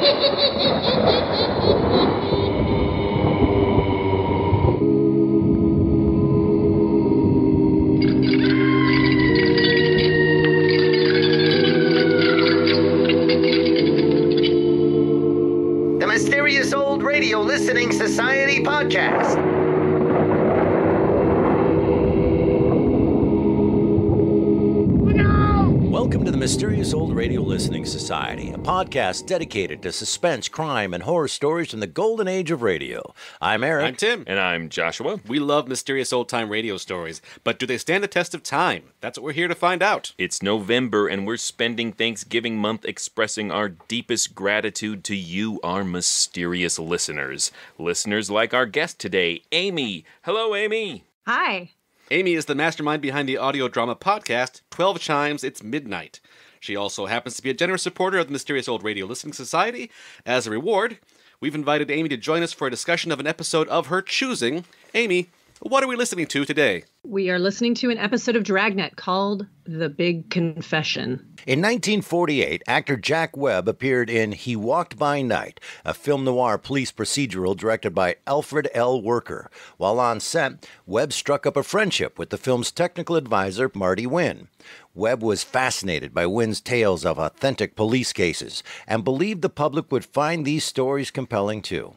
The Mysterious Old Radio Listening Society podcast. Welcome to the Mysterious Old Radio Listening Society, a podcast dedicated to suspense, crime, and horror stories from the golden age of radio. I'm Eric. I'm Tim. And I'm Joshua. We love mysterious old-time radio stories, but do they stand the test of time? That's what we're here to find out. It's November, and we're spending Thanksgiving month expressing our deepest gratitude to you, our mysterious listeners. Listeners like our guest today, Amy. Hello, Amy. Hi. Amy is the mastermind behind the audio drama podcast, 12 Chimes, It's Midnight. She also happens to be a generous supporter of the Mysterious Old Radio Listening Society. As a reward, we've invited Amy to join us for a discussion of an episode of her choosing. Amy, what are we listening to today? We are listening to an episode of Dragnet called The Big Confession. In 1948, actor Jack Webb appeared in He Walked by Night, a film noir police procedural directed by Alfred L. Worker. While on set, Webb struck up a friendship with the film's technical advisor, Marty Wynn. Webb was fascinated by Wynn's tales of authentic police cases and believed the public would find these stories compelling too.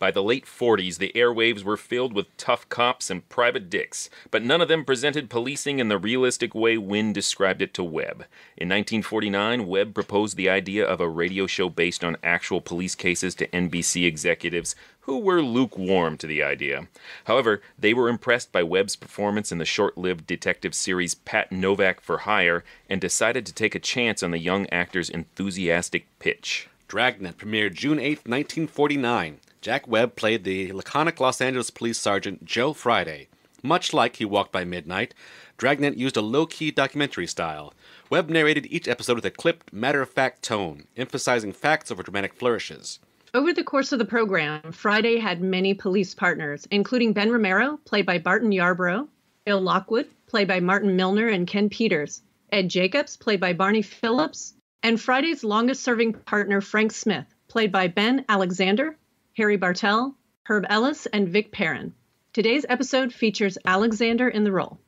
By the late 40s, the airwaves were filled with tough cops and private dicks, but none of them presented policing in the realistic way Wynn described it to Webb. In 1949, Webb proposed the idea of a radio show based on actual police cases to NBC executives who were lukewarm to the idea. However, they were impressed by Webb's performance in the short-lived detective series Pat Novak for Hire and decided to take a chance on the young actor's enthusiastic pitch. Dragnet premiered June 8, 1949. Jack Webb played the laconic Los Angeles police sergeant Joe Friday. Much like He Walked by Midnight, Dragnet used a low-key documentary style. Webb narrated each episode with a clipped, matter-of-fact tone, emphasizing facts over dramatic flourishes. Over the course of the program, Friday had many police partners, including Ben Romero, played by Barton Yarborough, Bill Lockwood, played by Martin Milner and Ken Peters, Ed Jacobs, played by Barney Phillips, and Friday's longest-serving partner, Frank Smith, played by Ben Alexander, Harry Bartell, Herb Ellis, and Vic Perrin. Today's episode features Alexander in the role.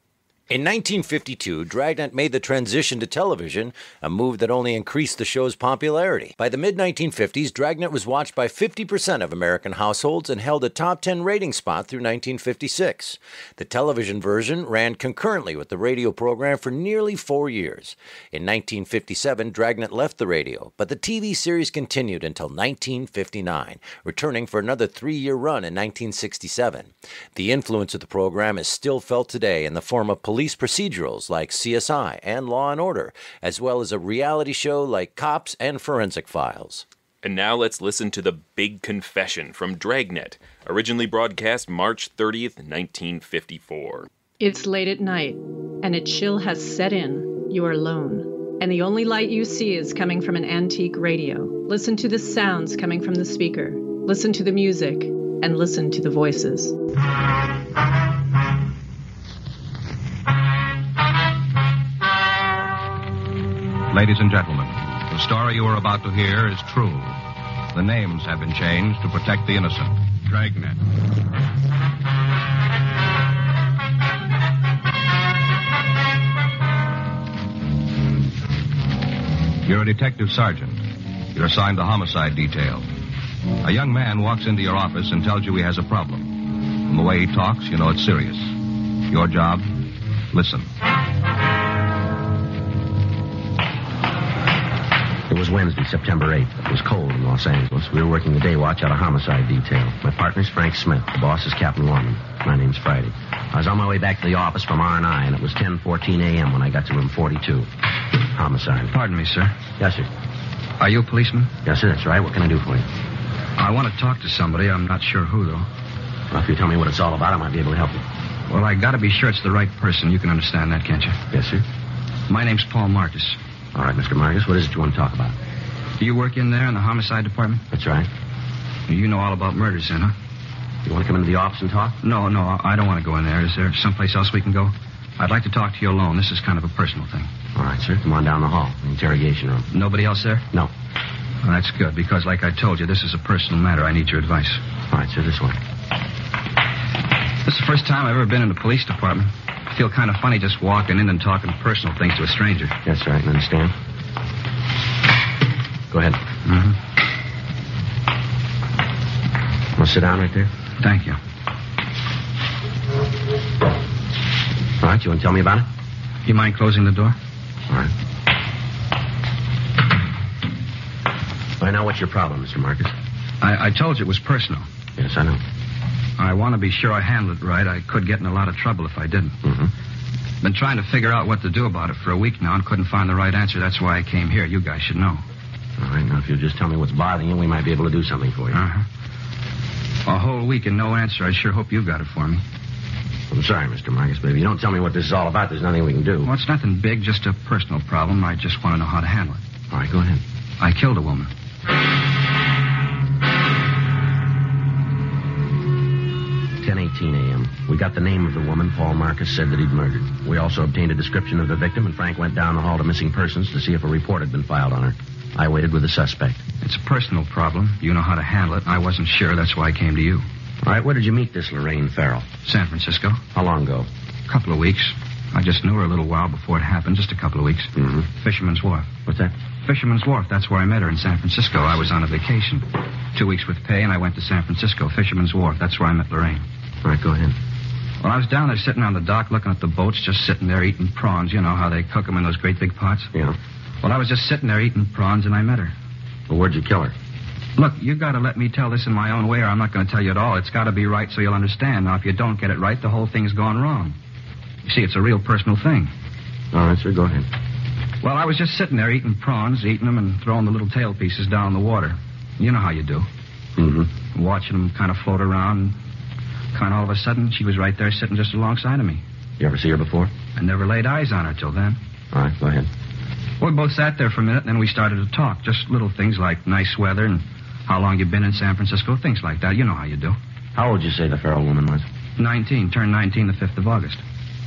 In 1952, Dragnet made the transition to television, a move that only increased the show's popularity. By the mid-1950s, Dragnet was watched by 50% of American households and held a top 10 rating spot through 1956. The television version ran concurrently with the radio program for nearly 4 years. In 1957, Dragnet left the radio, but the TV series continued until 1959, returning for another 3-year run in 1967. The influence of the program is still felt today in the form of police procedurals like CSI and Law & Order, as well as a reality show like Cops and Forensic Files. And now let's listen to The Big Confession from Dragnet, originally broadcast March 30th, 1954. It's late at night, and a chill has set in. You are alone, and the only light you see is coming from an antique radio. Listen to the sounds coming from the speaker. Listen to the music, and listen to the voices. Ladies and gentlemen, the story you are about to hear is true. The names have been changed to protect the innocent. Dragnet. You're a detective sergeant. You're assigned to homicide detail. A young man walks into your office and tells you he has a problem. From the way he talks, you know it's serious. Your job? Listen. It was Wednesday, September 8th. It was cold in Los Angeles. We were working the day watch out of homicide detail. My partner's Frank Smith. The boss is Captain Lorman. My name's Friday. I was on my way back to the office from R&I, and it was 10:14 a.m. when I got to room 42. Homicide. Pardon me, sir. Yes, sir. Are you a policeman? Yes, sir, that's right. What can I do for you? I want to talk to somebody. I'm not sure who, though. Well, if you tell me what it's all about, I might be able to help you. Well, I got to be sure it's the right person. You can understand that, can't you? Yes, sir. My name's Paul Marcus. All right, Mr. Marcus, what is it you want to talk about? Do you work in there in the homicide department? That's right. You know all about murders, then, huh? You want to come into the office and talk? No, I don't want to go in there. Is there someplace else we can go? I'd like to talk to you alone. This is kind of a personal thing. All right, sir. Come on down the hall. Interrogation room. Nobody else there? No. Well, that's good, because like I told you, this is a personal matter. I need your advice. All right, sir, this way. This is the first time I've ever been in the police department. I feel kind of funny just walking in and talking personal things to a stranger. Yes, sir, I can understand. Go ahead. Mm-hmm. Want to sit down right there? Thank you. All right, you want to tell me about it? You mind closing the door? All right. All right, now what's your problem, Mr. Marcus? I told you it was personal. Yes, I know. I want to be sure I handle it right. I could get in a lot of trouble if I didn't. Mm-hmm. Been trying to figure out what to do about it for a week now and couldn't find the right answer. That's why I came here. You guys should know. All right, now if you'll just tell me what's bothering you, we might be able to do something for you. Uh-huh. A whole week and no answer. I sure hope you got it for me. I'm sorry, Mr. Marcus, but if you don't tell me what this is all about, there's nothing we can do. Well, it's nothing big, just a personal problem. I just want to know how to handle it. All right, go ahead. I killed a woman. 10:18 a.m. We got the name of the woman Paul Marcus said that he'd murdered. We also obtained a description of the victim, and Frank went down the hall to missing persons to see if a report had been filed on her. I waited with the suspect. It's a personal problem. You know how to handle it. I wasn't sure. That's why I came to you. All right, where did you meet this Lorraine Farrell? San Francisco. How long ago? A couple of weeks. I just knew her a little while before it happened, just a couple of weeks. Mm-hmm. Fisherman's Wharf. What's that? Fisherman's Wharf. That's where I met her in San Francisco. I was on a vacation. 2 weeks with pay, and I went to San Francisco. Fisherman's Wharf. That's where I met Lorraine. All right, go ahead. Well, I was down there sitting on the dock looking at the boats, just sitting there eating prawns. You know how they cook them in those great big pots? Yeah. Well, I was just sitting there eating prawns, and I met her. Well, where'd you kill her? Look, you got to let me tell this in my own way, or I'm not going to tell you at all. It's got to be right so you'll understand. Now, if you don't get it right, the whole thing's gone wrong. You see, it's a real personal thing. All right, sir, go ahead. Well, I was just sitting there eating prawns, eating them, and throwing the little tail pieces down in the water. You know how you do. Mm-hmm. Watching them kind of float around. Kind of all of a sudden, she was right there sitting just alongside of me. You ever see her before? I never laid eyes on her till then. All right, go ahead. Well, we both sat there for a minute, and then we started to talk. Just little things like nice weather and how long you've been in San Francisco, things like that. You know how you do. How old did you say the Farrell woman was? 19. Turned 19 the 5th of August.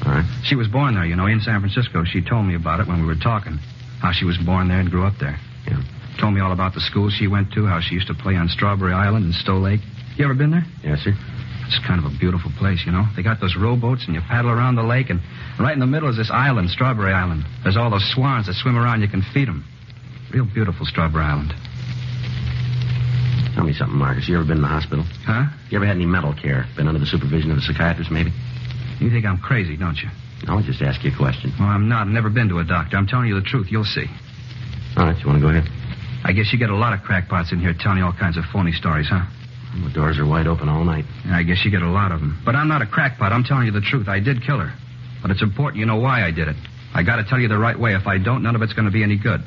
All right. She was born there, you know, in San Francisco. She told me about it when we were talking. How she was born there and grew up there. Yeah. Told me all about the school she went to, how she used to play on Strawberry Island and Stowe Lake. You ever been there? Yes, sir. It's kind of a beautiful place, you know. They got those rowboats, and you paddle around the lake, and right in the middle is this island, Strawberry Island. There's all those swans that swim around. You can feed them. Real beautiful, Strawberry Island. Tell me something, Marcus. You ever been in the hospital? Huh? You ever had any mental care? Been under the supervision of a psychiatrist, maybe? You think I'm crazy, don't you? No, I'll just ask you a question. Well, I'm not. I've never been to a doctor. I'm telling you the truth. You'll see. All right, you want to go ahead? I guess you get a lot of crackpots in here telling you all kinds of phony stories, huh? Well, the doors are wide open all night. Yeah, I guess you get a lot of them. But I'm not a crackpot. I'm telling you the truth. I did kill her. But it's important you know why I did it. I got to tell you the right way. If I don't, none of it's going to be any good.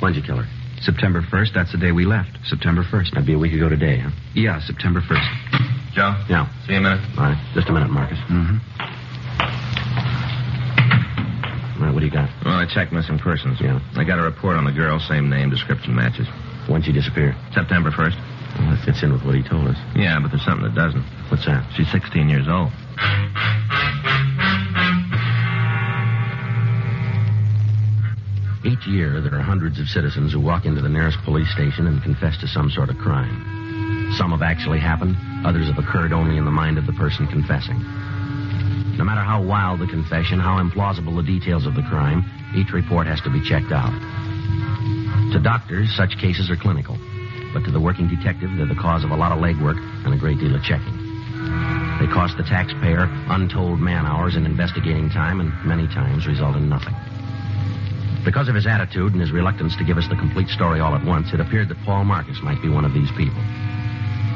When'd you kill her? September 1st. That's the day we left. September 1st. That'd be a week ago today, huh? Yeah, September 1st. Joe? Yeah. See you in a minute. All right, just a minute, Marcus. Mm-hmm. All right, what do you got? Well, I checked missing persons. Yeah. I got a report on the girl. Same name, description matches. When'd she disappear? September 1st. Well, that fits in with what he told us. Yeah, but there's something that doesn't. What's that? She's 16 years old. Each year, there are hundreds of citizens who walk into the nearest police station and confess to some sort of crime. Some have actually happened. Others have occurred only in the mind of the person confessing. No matter how wild the confession, how implausible the details of the crime, each report has to be checked out. To doctors, such cases are clinical. But to the working detective, they're the cause of a lot of legwork and a great deal of checking. They cost the taxpayer untold man-hours and investigating time, and many times result in nothing. Because of his attitude and his reluctance to give us the complete story all at once, it appeared that Paul Marcus might be one of these people.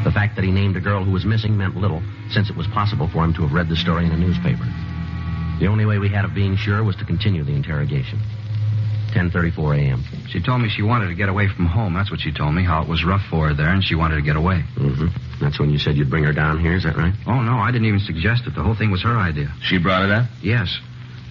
The fact that he named a girl who was missing meant little, since it was possible for him to have read the story in a newspaper. The only way we had of being sure was to continue the interrogation. 10:34 a.m. She told me she wanted to get away from home. That's what she told me, how it was rough for her there, and she wanted to get away. Mm-hmm. That's when you said you'd bring her down here, is that right? Oh, no, I didn't even suggest it. The whole thing was her idea. She brought it up? Yes.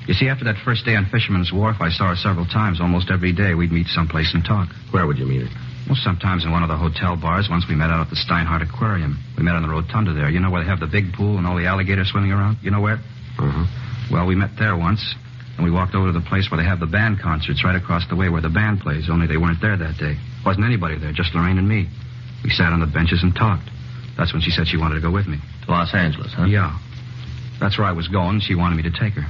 You see, after that first day on Fisherman's Wharf, I saw her several times. Almost every day we'd meet someplace and talk. Where would you meet her? Well, sometimes in one of the hotel bars. Once we met out at the Steinhardt Aquarium. We met on the rotunda there. You know where they have the big pool and all the alligators swimming around? You know where? Uh-huh. Well, we met there once, and we walked over to the place where they have the band concerts right across the way where the band plays, only they weren't there that day. Wasn't anybody there, just Lorraine and me. We sat on the benches and talked. That's when she said she wanted to go with me. To Los Angeles, huh? Yeah. That's where I was going. She wanted me to take her.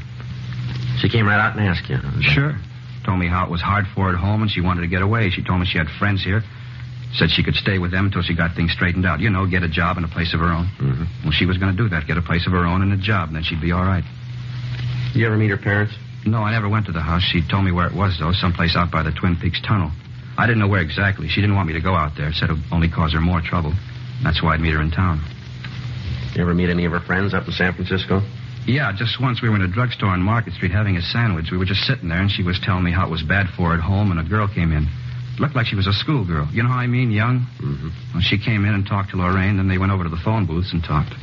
She came right out and asked you. Sure. Told me how it was hard for her at home and she wanted to get away. She told me she had friends here. Said she could stay with them until she got things straightened out. You know, get a job and a place of her own. Mm-hmm. Well, she was going to do that, get a place of her own and a job, and then she'd be all right. Did you ever meet her parents? No, I never went to the house. She told me where it was, though, someplace out by the Twin Peaks Tunnel. I didn't know where exactly. She didn't want me to go out there. Said it would only cause her more trouble. That's why I'd meet her in town. You ever meet any of her friends up in San Francisco? Yeah, just once we were in a drugstore on Market Street having a sandwich. We were just sitting there, and she was telling me how it was bad for her at home, and a girl came in. Looked like she was a schoolgirl. You know how I mean, young? Mm-hmm. Well, she came in and talked to Lorraine, then they went over to the phone booths and talked.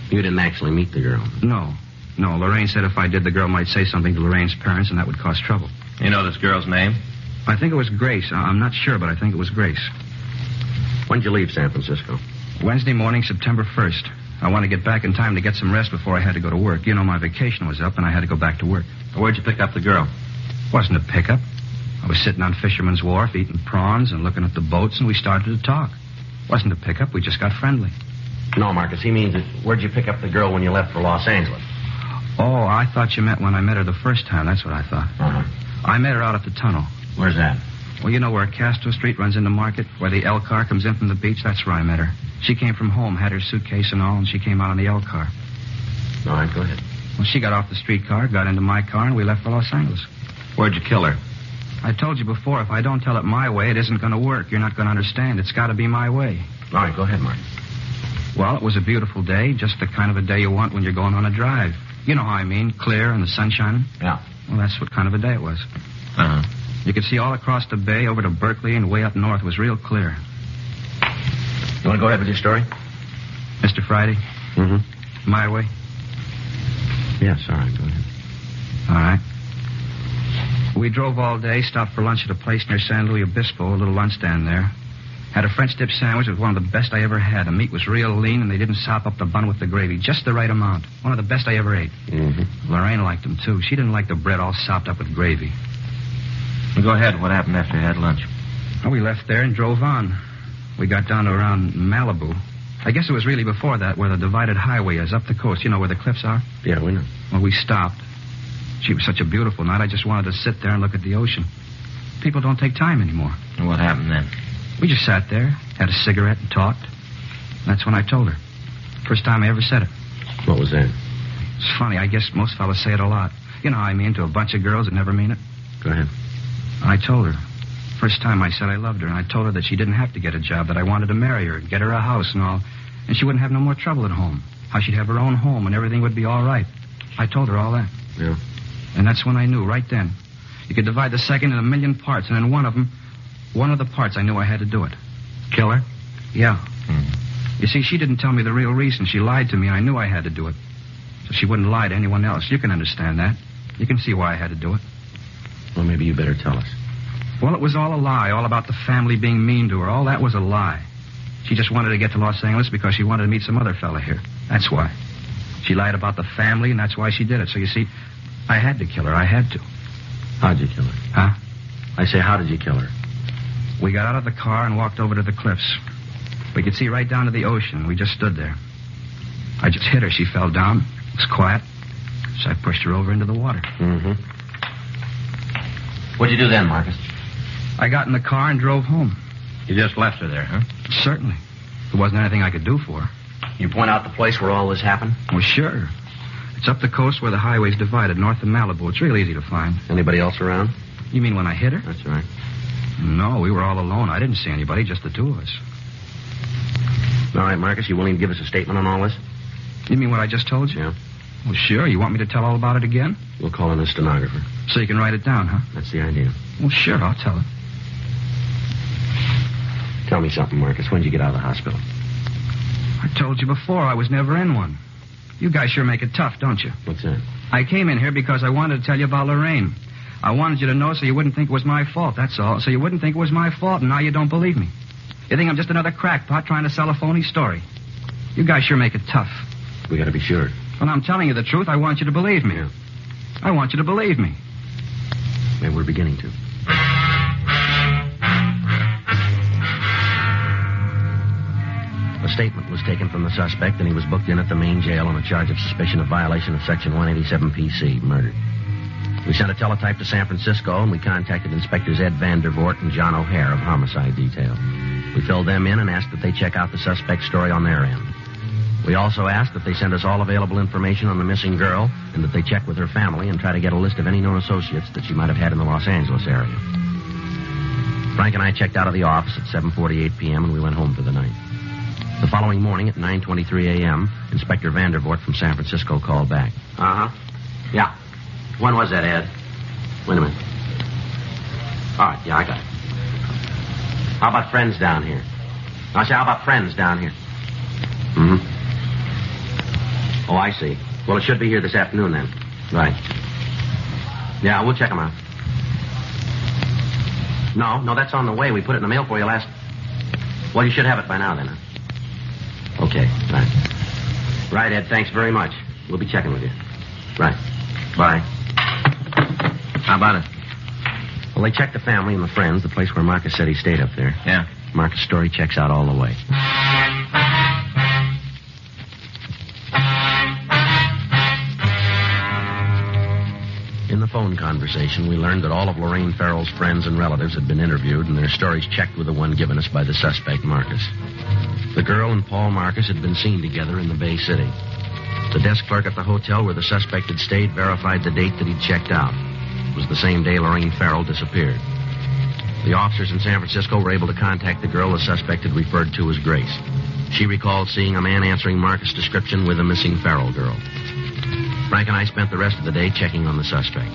You didn't actually meet the girl? No. Lorraine said if I did, the girl might say something to Lorraine's parents, and that would cause trouble. You know this girl's name? I think it was Grace. I'm not sure, but I think it was Grace. When'd you leave San Francisco? Wednesday morning, September 1st. I wanted to get back in time to get some rest before I had to go to work. You know, my vacation was up, and I had to go back to work. Where'd you pick up the girl? Wasn't a pickup. I was sitting on Fisherman's Wharf eating prawns and looking at the boats, and we started to talk. Wasn't a pickup. We just got friendly. No, Marcus, he means where'd you pick up the girl when you left for Los Angeles? Oh, I thought you meant when I met her the first time. That's what I thought. Uh-huh. I met her out at the tunnel. Where's that? Well, you know where Castro Street runs into Market, where the L car comes in from the beach? That's where I met her. She came from home, had her suitcase and all, and she came out on the L car. All right, go ahead. Well, she got off the streetcar, got into my car, and we left for Los Angeles. Where'd you kill her? I told you before, if I don't tell it my way, it isn't going to work. You're not going to understand. It's got to be my way. All right, go ahead, Mark. Well, it was a beautiful day, just the kind of a day you want when you're going on a drive. You know how I mean, clear and the sun shining. Yeah. Well, that's what kind of a day it was. Uh-huh. You could see all across the bay over to Berkeley and way up north. It was real clear. You want to go ahead with your story? Mr. Friday? Mm-hmm. My way? Yes, all right, go ahead. All right. We drove all day, stopped for lunch at a place near San Luis Obispo, a little lunch stand there. Had a French dip sandwich. It was one of the best I ever had. The meat was real lean, and they didn't sop up the bun with the gravy. Just the right amount. One of the best I ever ate. Mm-hmm. Lorraine liked them, too. She didn't like the bread all sopped up with gravy. Well, go ahead. What happened after you had lunch? Well, we left there and drove on. We got down to around Malibu. I guess it was really before that where the divided highway is, up the coast. You know where the cliffs are? Yeah, we know. Well, we stopped. Gee, it was such a beautiful night. I just wanted to sit there and look at the ocean. People don't take time anymore. And what happened then? We just sat there, had a cigarette, and talked. And that's when I told her. First time I ever said it. What was that? It's funny. I guess most fellas say it a lot. You know how I mean, to a bunch of girls that never mean it. Go ahead. I told her. First time I said I loved her, and I told her that she didn't have to get a job, that I wanted to marry her, get her a house and all, and she wouldn't have no more trouble at home. How she'd have her own home and everything would be all right. I told her all that. Yeah. And that's when I knew, right then. You could divide the second in a million parts, and in one of the parts I knew I had to do it. Kill her? Yeah. You see, she didn't tell me the real reason. She lied to me, and I knew I had to do it. So she wouldn't lie to anyone else. You can understand that. You can see why I had to do it. Well, maybe you better tell us. Well, it was all a lie, all about the family being mean to her. All that was a lie. She just wanted to get to Los Angeles because she wanted to meet some other fella here. That's why. She lied about the family, and that's why she did it. So, you see, I had to kill her. I had to. How'd you kill her? Huh? I say, how did you kill her? We got out of the car and walked over to the cliffs. We could see right down to the ocean. We just stood there. I just hit her. She fell down. It was quiet. So I pushed her over into the water. Mm-hmm. What'd you do then, Marcus? I got in the car and drove home. You just left her there, huh? Certainly. There wasn't anything I could do for her. You point out the place where all this happened? Well, sure. It's up the coast where the highway's divided, north of Malibu. It's real easy to find. Anybody else around? You mean when I hit her? That's right. No, we were all alone. I didn't see anybody, just the two of us. All right, Marcus, you willing to give us a statement on all this? You mean what I just told you? Yeah. Well, sure. You want me to tell all about it again? We'll call in a stenographer. So you can write it down, huh? That's the idea. Well, sure, I'll tell it. Tell me something, Marcus. When'd you get out of the hospital? I told you before, I was never in one. You guys sure make it tough, don't you? What's that? I came in here because I wanted to tell you about Lorraine. I wanted you to know so you wouldn't think it was my fault, that's all. So you wouldn't think it was my fault, and now you don't believe me. You think I'm just another crackpot trying to sell a phony story. You guys sure make it tough. We gotta be sure. When I'm telling you the truth, I want you to believe me. Yeah. I want you to believe me. Maybe we're beginning to. A statement was taken from the suspect, and he was booked in at the main jail on a charge of suspicion of violation of Section 187 PC, murder. We sent a teletype to San Francisco, and we contacted Inspectors Ed Vandervoort and John O'Hare of Homicide Detail. We filled them in and asked that they check out the suspect's story on their end. We also asked that they send us all available information on the missing girl and that they check with her family and try to get a list of any known associates that she might have had in the Los Angeles area. Frank and I checked out of the office at 7:48 p.m. and we went home for the night. The following morning at 9:23 a.m., Inspector Vandervoort from San Francisco called back. Uh-huh. Yeah. When was that, Ed? Wait a minute. All right, yeah, I got it. How about friends down here? I say, how about friends down here? Mm-hmm. Oh, I see. Well, it should be here this afternoon, then. Right. Yeah, we'll check them out. No, that's on the way. We put it in the mail for you last... Well, you should have it by now, then. Huh? Okay, right. Right, Ed, thanks very much. We'll be checking with you. Right. Bye. How about it? Well, they checked the family and the friends, the place where Marcus said he stayed up there. Yeah. Marcus' story checks out all the way. In the phone conversation, we learned that all of Lorraine Farrell's friends and relatives had been interviewed and their stories checked with the one given us by the suspect, Marcus. The girl and Paul Marcus had been seen together in the Bay City. The desk clerk at the hotel where the suspect had stayed verified the date that he'd checked out. It was the same day Lorraine Farrell disappeared. The officers in San Francisco were able to contact the girl the suspect had referred to as Grace. She recalled seeing a man answering Marcus' description with a missing Farrell girl. Frank and I spent the rest of the day checking on the suspect.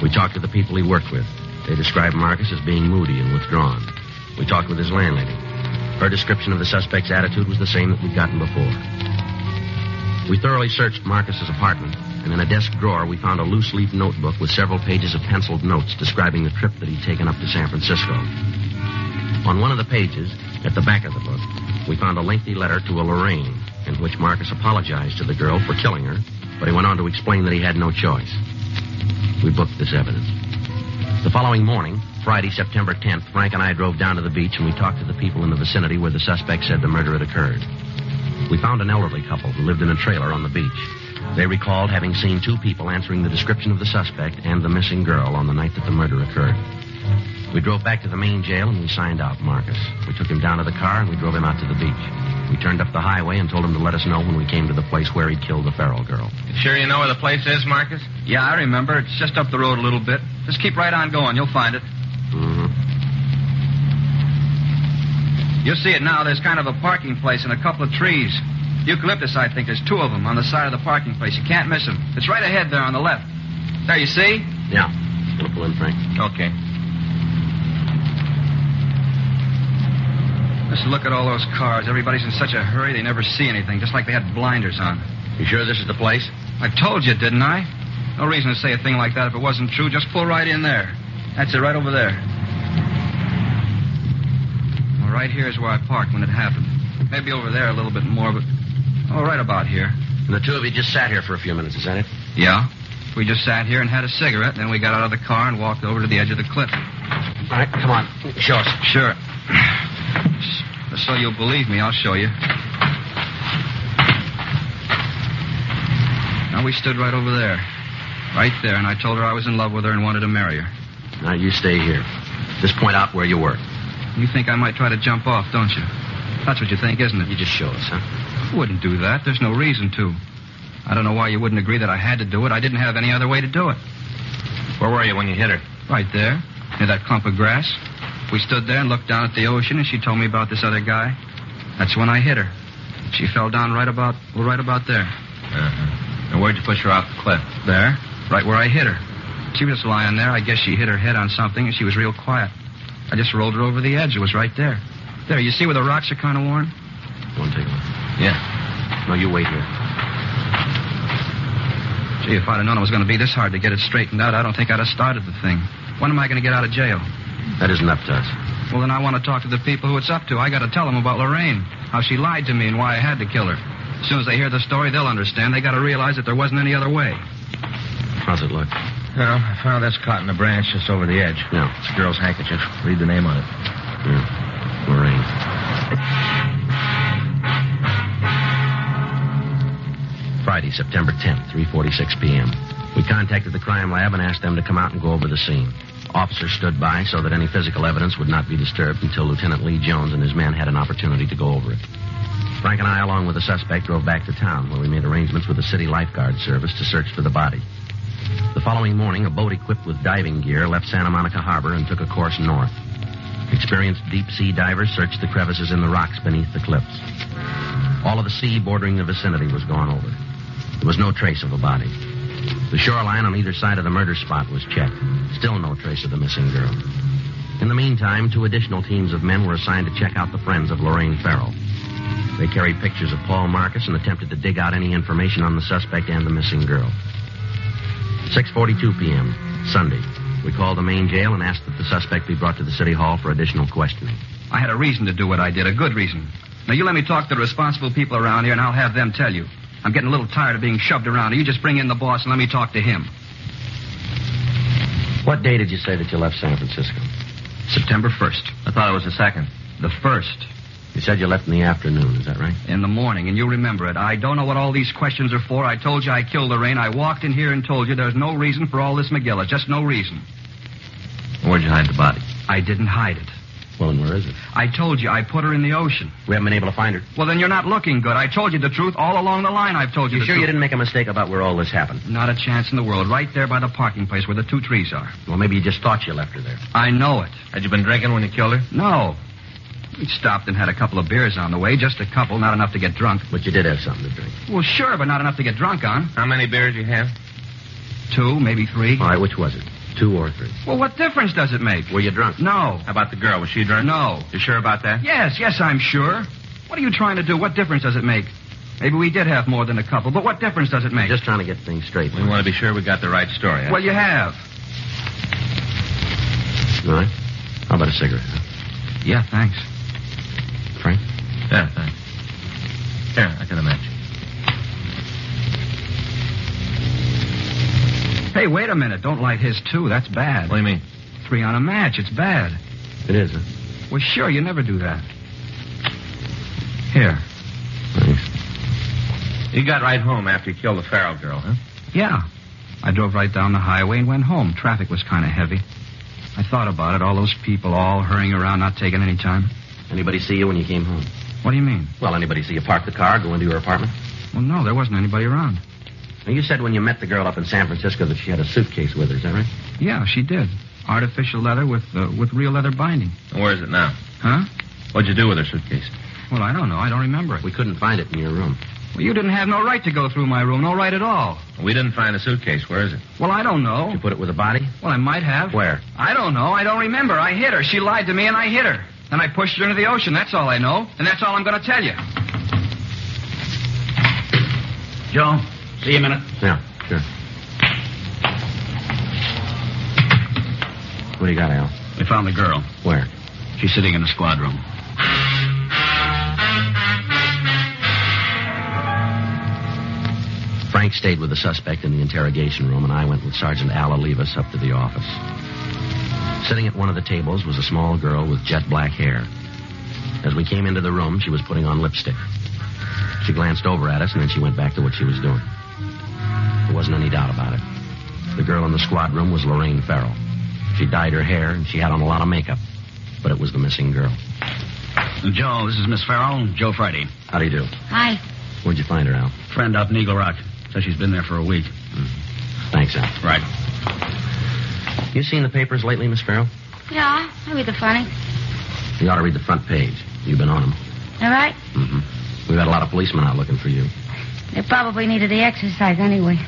We talked to the people he worked with. They described Marcus as being moody and withdrawn. We talked with his landlady. Her description of the suspect's attitude was the same that we'd gotten before. We thoroughly searched Marcus's apartment, and in a desk drawer we found a loose-leaf notebook with several pages of penciled notes describing the trip that he'd taken up to San Francisco. On one of the pages, at the back of the book, we found a lengthy letter to a Lorraine, in which Marcus apologized to the girl for killing her, but he went on to explain that he had no choice. We booked this evidence. The following morning, Friday, September 10th, Frank and I drove down to the beach and we talked to the people in the vicinity where the suspect said the murder had occurred. We found an elderly couple who lived in a trailer on the beach. They recalled having seen two people answering the description of the suspect and the missing girl on the night that the murder occurred. We drove back to the main jail and we signed out Marcus. We took him down to the car and we drove him out to the beach. We turned up the highway and told him to let us know when we came to the place where he'd killed the Farrell girl. You sure you know where the place is, Marcus? Yeah, I remember. It's just up the road a little bit. Just keep right on going. You'll find it. Mm-hmm. You'll see it now. There's kind of a parking place and a couple of trees. Eucalyptus, I think. There's two of them on the side of the parking place. You can't miss them. It's right ahead there on the left. There, you see? Yeah. Gonna pull in, Frank. Okay. Just look at all those cars. Everybody's in such a hurry they never see anything, just like they had blinders on. You sure this is the place? I told you, didn't I? No reason to say a thing like that if it wasn't true. Just pull right in there. That's it, right over there. Well, right here is where I parked when it happened. Maybe over there a little bit more, but... Oh, right about here. And the two of you just sat here for a few minutes, is that it? Yeah. We just sat here and had a cigarette, then we got out of the car and walked over to the edge of the cliff. All right, come on. Show us. Sure. Just so you'll believe me, I'll show you. Now, we stood right over there. Right there, and I told her I was in love with her and wanted to marry her. Now, you stay here. Just point out where you were. You think I might try to jump off, don't you? That's what you think, isn't it? You just show us, huh? I wouldn't do that. There's no reason to. I don't know why you wouldn't agree that I had to do it. I didn't have any other way to do it. Where were you when you hit her? Right there, near that clump of grass. We stood there and looked down at the ocean, and she told me about this other guy. That's when I hit her. She fell down right about there. Uh-huh. And where'd you push her off the cliff? There, right where I hit her. She was lying there. I guess she hit her head on something, and she was real quiet. I just rolled her over the edge. It was right there. There, you see where the rocks are kind of worn? Go and take a look. Yeah. No, you wait here. Gee, if I'd have known it was going to be this hard to get it straightened out, I don't think I'd have started the thing. When am I going to get out of jail? That isn't up to us. Well, then I want to talk to the people who it's up to. I got to tell them about Lorraine, how she lied to me and why I had to kill her. As soon as they hear the story, they'll understand. They got to realize that there wasn't any other way. How's it look? Well, I found this caught in a branch just over the edge. Yeah. It's a girl's handkerchief. Read the name on it. Yeah. Lorraine. Friday, September 10th, 3:46 p.m. We contacted the crime lab and asked them to come out and go over the scene. Officers stood by so that any physical evidence would not be disturbed until Lieutenant Lee Jones and his men had an opportunity to go over it. Frank and I, along with the suspect, drove back to town where we made arrangements with the city lifeguard service to search for the body. The following morning, a boat equipped with diving gear left Santa Monica Harbor and took a course north. Experienced deep-sea divers searched the crevices in the rocks beneath the cliffs. All of the sea bordering the vicinity was gone over. There was no trace of a body. The shoreline on either side of the murder spot was checked. Still no trace of the missing girl. In the meantime, 2 additional teams of men were assigned to check out the friends of Lorraine Farrell. They carried pictures of Paul Marcus and attempted to dig out any information on the suspect and the missing girl. 6:42 p.m., Sunday. We called the main jail and asked that the suspect be brought to the city hall for additional questioning. I had a reason to do what I did, a good reason. Now, you let me talk to the responsible people around here, and I'll have them tell you. I'm getting a little tired of being shoved around. You just bring in the boss and let me talk to him. What day did you say that you left San Francisco? September 1st. I thought it was the 2nd. The 1st. You said you left in the afternoon, is that right? In the morning, and you remember it. I don't know what all these questions are for. I told you I killed Lorraine. I walked in here and told you there's no reason for all this McGillis. Just no reason. Where'd you hide the body? I didn't hide it. Well, then where is it? I told you I put her in the ocean. We haven't been able to find her. Well, then you're not looking good. I told you the truth all along the line. I've told you the sure truth. You didn't make a mistake about where all this happened? Not a chance in the world. Right there by the parking place where the 2 trees are. Well, maybe you just thought you left her there. I know it. Had you been drinking when you killed her? No. We stopped and had a couple of beers on the way. Just a couple, not enough to get drunk. But you did have something to drink. Well, sure, but not enough to get drunk on. How many beers you have? 2, maybe 3. All right, which was it? 2 or 3? Well, what difference does it make? Were you drunk? No. How about the girl? Was she drunk? No. You sure about that? Yes, I'm sure. What are you trying to do? What difference does it make? Maybe we did have more than a couple, but what difference does it make? Just trying to get things straight. We want to be sure we got the right story. Well, you have. All right. How about a cigarette? Huh? Yeah, thanks. Frank? Yeah, thanks. Here, I got a match. Hey, wait a minute. Don't light his, too. That's bad. What do you mean? 3 on a match. It's bad. It is, huh? Well, sure, you never do that. Here. Thanks. You got right home after you killed the Farrell girl, huh? Yeah. I drove right down the highway and went home. Traffic was kind of heavy. I thought about it. All those people all hurrying around, not taking any time. Anybody see you when you came home? What do you mean? Well, anybody see you park the car, go into your apartment? Well, no, there wasn't anybody around. Now, you said when you met the girl up in San Francisco that she had a suitcase with her, is that right? Yeah, she did. Artificial leather with real leather binding. And where is it now? Huh? What'd you do with her suitcase? Well, I don't know. I don't remember it. We couldn't find it in your room. Well, you didn't have no right to go through my room. No right at all. We didn't find a suitcase. Where is it? Well, I don't know. Did you put it with a body? Well, I might have. Where? I don't know. I don't remember. I hit her. She lied to me, and I hit her. Then I pushed her into the ocean. That's all I know. And that's all I'm going to tell you. Joe, see you a minute. Yeah, sure. What do you got, Al? We found the girl. Where? She's sitting in the squad room. Frank stayed with the suspect in the interrogation room, and I went with Sergeant Al Olivas up to the office. Sitting at one of the tables was a small girl with jet black hair. As we came into the room, she was putting on lipstick. She glanced over at us, and then she went back to what she was doing. There wasn't any doubt about it. The girl in the squad room was Lorraine Farrell. She dyed her hair, and she had on a lot of makeup. But it was the missing girl. Joe, this is Miss Farrell. Joe Friday. How do you do? Hi. Where'd you find her, Al? Friend up in Eagle Rock. Says she's been there for a week. Thanks, Al. Right. You seen the papers lately, Miss Farrell? Yeah, I read the funny. You ought to read the front page. You've been on them. All right? Mm-hmm. We've had a lot of policemen out looking for you. They probably needed the exercise anyway.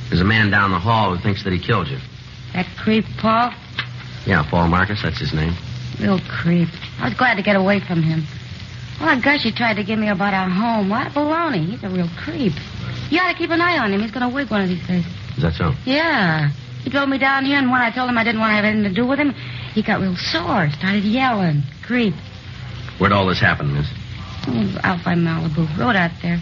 There's a man down the hall who thinks that he killed you. That creep, Paul? Yeah, Paul Marcus, that's his name. Real creep. I was glad to get away from him. Well, I guess he tried to give me about our home. What baloney. He's a real creep. You ought to keep an eye on him. He's going to wig one of these days. Is that so? Yeah. He drove me down here, and when I told him I didn't want to have anything to do with him, he got real sore, started yelling. Creep. Where'd all this happen, miss? Oh, out by Malibu. Road out there.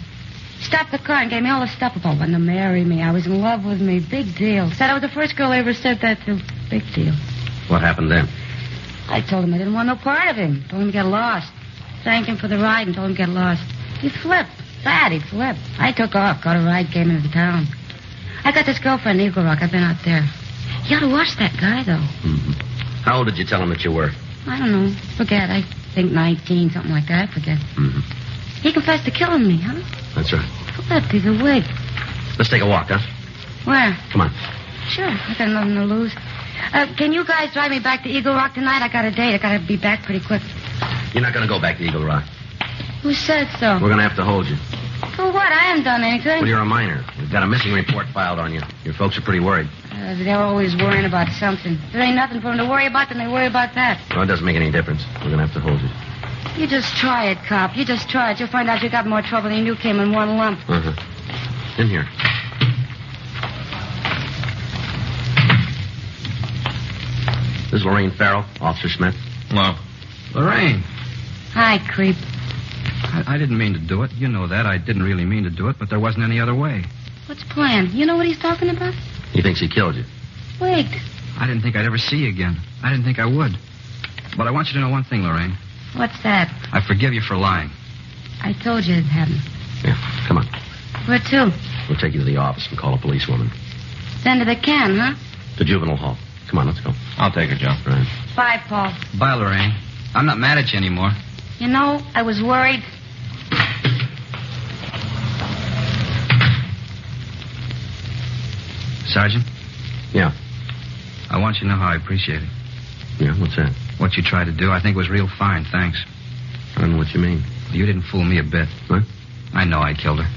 Stopped the car and gave me all the stuff about wanting to marry me. I was in love with me. Big deal. Said I was the first girl I ever said that to. Big deal. What happened then? I told him I didn't want no part of him. Told him to get lost. Thanked him for the ride and told him to get lost. He flipped. Fat, he flipped. I took off, got a ride, came into town. I got this girlfriend in Eagle Rock. I've been out there. You ought to watch that guy, though. Mm-hmm. How old did you tell him that you were? I don't know. Forget. I think 19, something like that. I forget. Mm-hmm. He confessed to killing me, huh? That's right. Flipped, he's a wig. Let's take a walk, huh? Where? Come on. Sure. I got nothing to lose. Can you guys drive me back to Eagle Rock tonight? I got a date. I got to be back pretty quick. You're not going to go back to Eagle Rock. Who said so? We're going to have to hold you. For what? I haven't done anything. Well, you're a minor. We've got a missing report filed on you. Your folks are pretty worried. They're always worrying about something. If there ain't nothing for them to worry about, then they worry about that. Well, it doesn't make any difference. We're going to have to hold you. You just try it, cop. You just try it. You'll find out you got more trouble than you came in one lump. Uh-huh. In here. This is Lorraine Farrell, Officer Smith. Hello. Lorraine. Hi, creep. I didn't mean to do it. You know that. I didn't really mean to do it, but there wasn't any other way. What's planned? You know what he's talking about? He thinks he killed you. Wait. I didn't think I'd ever see you again. I didn't think I would. But I want you to know one thing, Lorraine. What's that? I forgive you for lying. I told you it hadn't. Yeah, come on. Where to? We'll take you to the office and call a policewoman. Send to the can, huh? To juvenile hall. Come on, let's go. I'll take her, Joe. Right. Bye, Paul. Bye, Lorraine. I'm not mad at you anymore. You know, I was worried. Sergeant? Yeah. I want you to know how I appreciate it. Yeah, what's that? What you tried to do, I think was real fine, thanks. I don't know what you mean. You didn't fool me a bit. What? I know I killed her.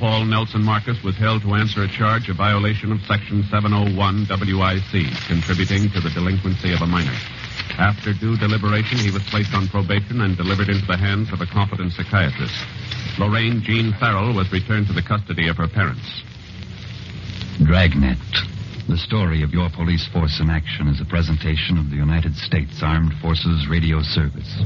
Paul Nelson Marcus was held to answer a charge of violation of Section 701 WIC, contributing to the delinquency of a minor. After due deliberation, he was placed on probation and delivered into the hands of a competent psychiatrist. Lorraine Jean Farrell was returned to the custody of her parents. Dragnet. The story of your police force in action is a presentation of the United States Armed Forces Radio Service.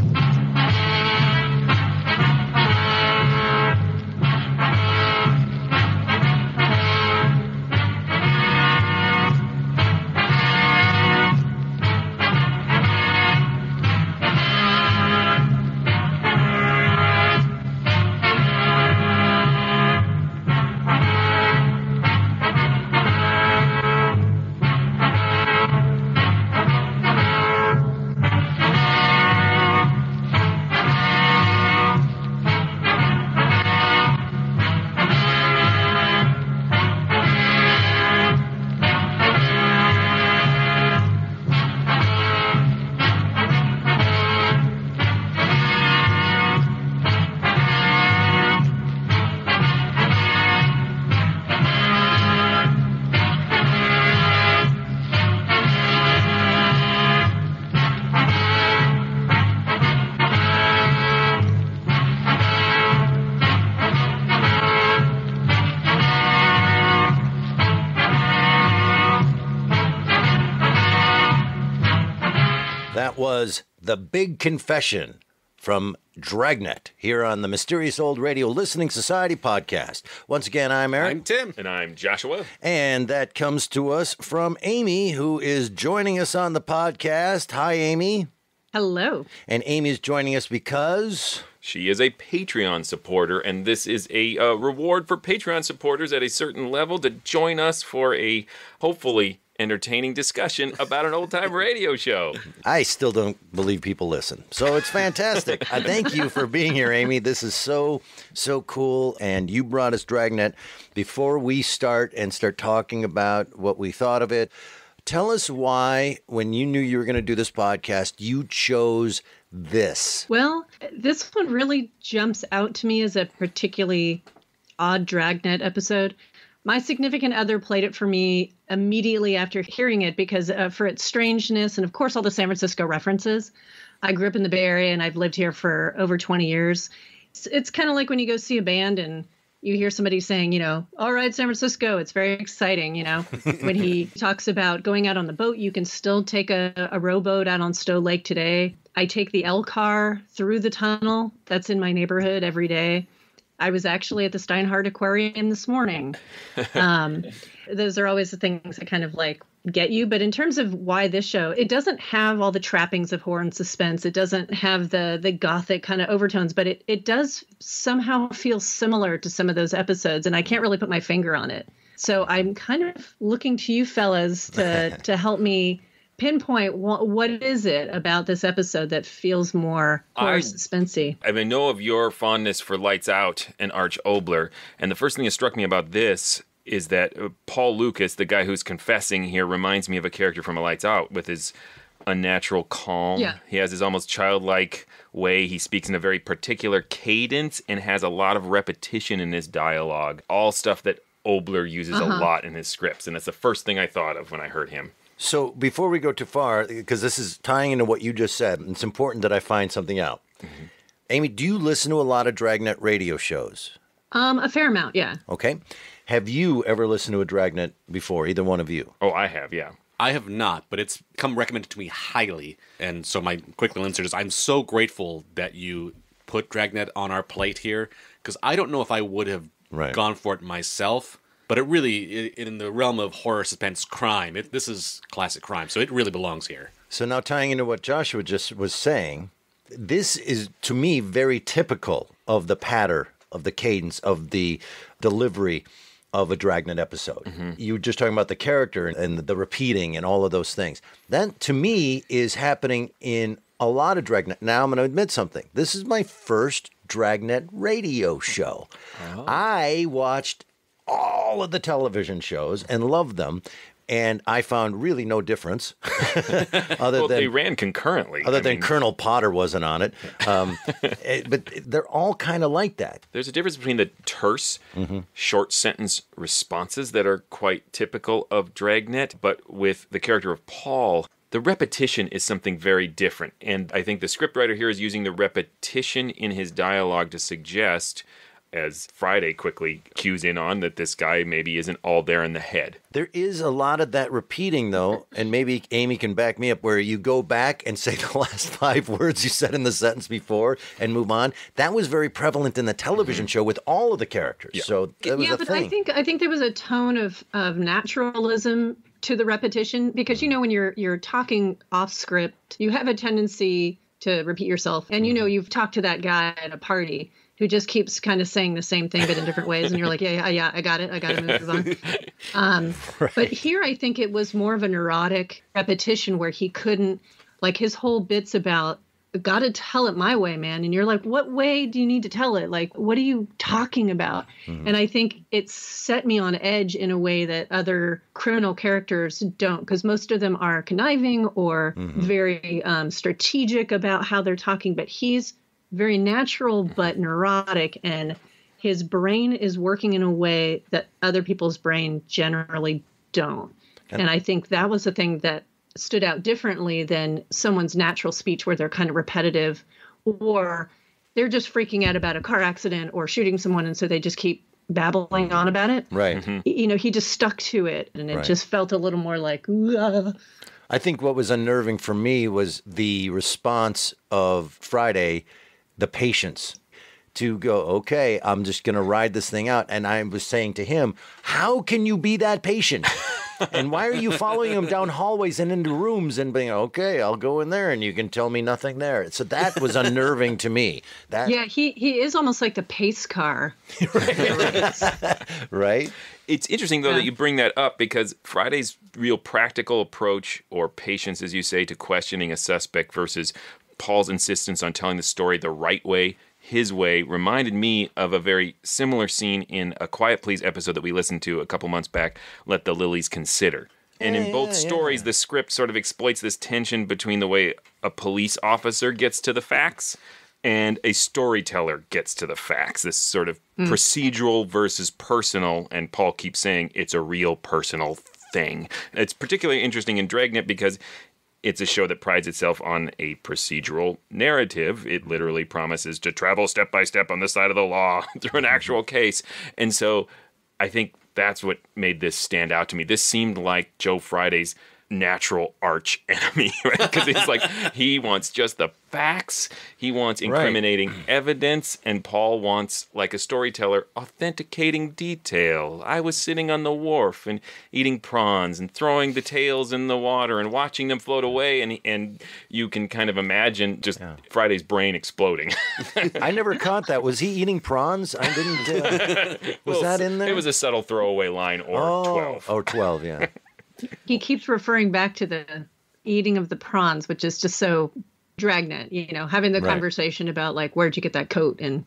That was The Big Confession from Dragnet here on the Mysterious Old Radio Listening Society podcast. Once again, I'm Eric. I'm Tim. And I'm Joshua. And that comes to us from Amy, who is joining us on the podcast. Hi, Amy. Hello. And Amy's joining us because... she is a Patreon supporter, and this is a reward for Patreon supporters at a certain level to join us for a, hopefully, entertaining discussion about an old-time radio show. I still don't believe people listen, so it's fantastic. Thank you for being here, Amy. This is so cool, and you brought us Dragnet. Before we start talking about what we thought of it, tell us why, when you knew you were going to do this podcast, you chose this. Well, this one really jumps out to me as a particularly odd Dragnet episode. My significant other played it for me immediately after hearing it because for its strangeness and, of course, all the San Francisco references. I grew up in the Bay Area and I've lived here for over 20 years. It's kind of like when you go see a band and you hear somebody saying, you know, all right, San Francisco, it's very exciting, you know. When he talks about going out on the boat, you can still take a rowboat out on Stowe Lake today. I take the L car through the tunnel that's in my neighborhood every day. I was actually at the Steinhardt Aquarium this morning. Those are always the things that kind of like get you. But in terms of why this show, it doesn't have all the trappings of horror and suspense. It doesn't have the gothic kind of overtones, but it does somehow feel similar to some of those episodes. And I can't really put my finger on it. So I'm kind of looking to you fellas to help me pinpoint what is it about this episode that feels more horror suspensey. I mean, I know of your fondness for Lights Out and Arch Oboler, and the first thing that struck me about this is that Paul Lucas, the guy who's confessing here, reminds me of a character from Lights Out with his unnatural calm. Yeah. He has his almost childlike way. He speaks in a very particular cadence and has a lot of repetition in his dialogue. All stuff that Oboler uses a lot in his scripts, and it's the first thing I thought of when I heard him. So before we go too far, because this is tying into what you just said, it's important that I find something out. Mm-hmm. Amy, do you listen to a lot of Dragnet radio shows? A fair amount, yeah. Okay. Have you ever listened to a Dragnet before, either one of you? Oh, I have, yeah. I have not, but it's come recommended to me highly. And so my quick little insert is I'm so grateful that you put Dragnet on our plate here, because I don't know if I would have gone for it myself. But it really, in the realm of horror, suspense, crime, this is classic crime, so it really belongs here. So now tying into what Joshua just was saying, this is, to me, very typical of the patter, of the cadence, of the delivery of a Dragnet episode. Mm-hmm. You were just talking about the character and the repeating and all of those things. That, to me, is happening in a lot of Dragnet. Now I'm going to admit something. This is my first Dragnet radio show. Oh. I watched all of the television shows and loved them, and I found really no difference. They ran concurrently. Other than Colonel Potter wasn't on it. But they're all kind of like that. There's a difference between the terse, short sentence responses that are quite typical of Dragnet, but with the character of Paul, the repetition is something very different. And I think the scriptwriter here is using the repetition in his dialogue to suggest, as Friday quickly cues in on, that this guy maybe isn't all there in the head. There is a lot of that repeating, though, and maybe Amy can back me up, where you go back and say the last 5 words you said in the sentence before and move on. That was very prevalent in the television show with all of the characters. Yeah. So that was a thing. I think there was a tone of naturalism to the repetition, because, when you're talking off script, you have a tendency to repeat yourself. And, you've talked to that guy at a party who just keeps kind of saying the same thing, but in different ways. And you're like, yeah, I got it. I got to move on. Right. But here, I think it was more of a neurotic repetition where he couldn't, like, his whole bit's about, got to tell it my way, man. And you're like, what way do you need to tell it? Like, what are you talking about? Mm-hmm. And I think it set me on edge in a way that other criminal characters don't, because most of them are conniving or very strategic about how they're talking. But he's very natural but neurotic, and his brain is working in a way that other people's brain generally don't. And I think that was the thing that stood out differently than someone's natural speech, where they're kind of repetitive, or they're just freaking out about a car accident or shooting someone, and so they just keep babbling on about it. Right. Mm-hmm. He just stuck to it, and it just felt a little more like, ugh. I think what was unnerving for me was the response of Friday, the patience to go, okay, I'm just going to ride this thing out. And I was saying to him, how can you be that patient? And why are you following him down hallways and into rooms and being, okay, I'll go in there and you can tell me nothing there. So that was unnerving to me. Yeah, he is almost like the pace car. Right? It's interesting, though, that you bring that up, because Friday's real practical approach, or patience, as you say, to questioning a suspect versus Paul's insistence on telling the story the right way, his way, reminded me of a very similar scene in a Quiet Please episode that we listened to a couple months back, Let the Lilies Consider. And in both stories, the script sort of exploits this tension between the way a police officer gets to the facts and a storyteller gets to the facts. This sort of procedural versus personal, and Paul keeps saying it's a real personal thing. It's particularly interesting in Dragnet because it's a show that prides itself on a procedural narrative. It literally promises to travel step by step on the side of the law through an actual case. And so I think that's what made this stand out to me. This seemed like Joe Friday's natural arch enemy, right? Because it's like he wants just the facts, he wants incriminating evidence, and Paul wants, like a storyteller, authenticating detail. I was sitting on the wharf and eating prawns and throwing the tails in the water and watching them float away, and you can kind of imagine just Friday's brain exploding. I never caught that. Was he eating prawns? I didn't. Was that in there? It was a subtle throwaway line, or 12. Oh, 12, yeah. He keeps referring back to the eating of the prawns, which is just so Dragnet, having the conversation about, like, where'd you get that coat? And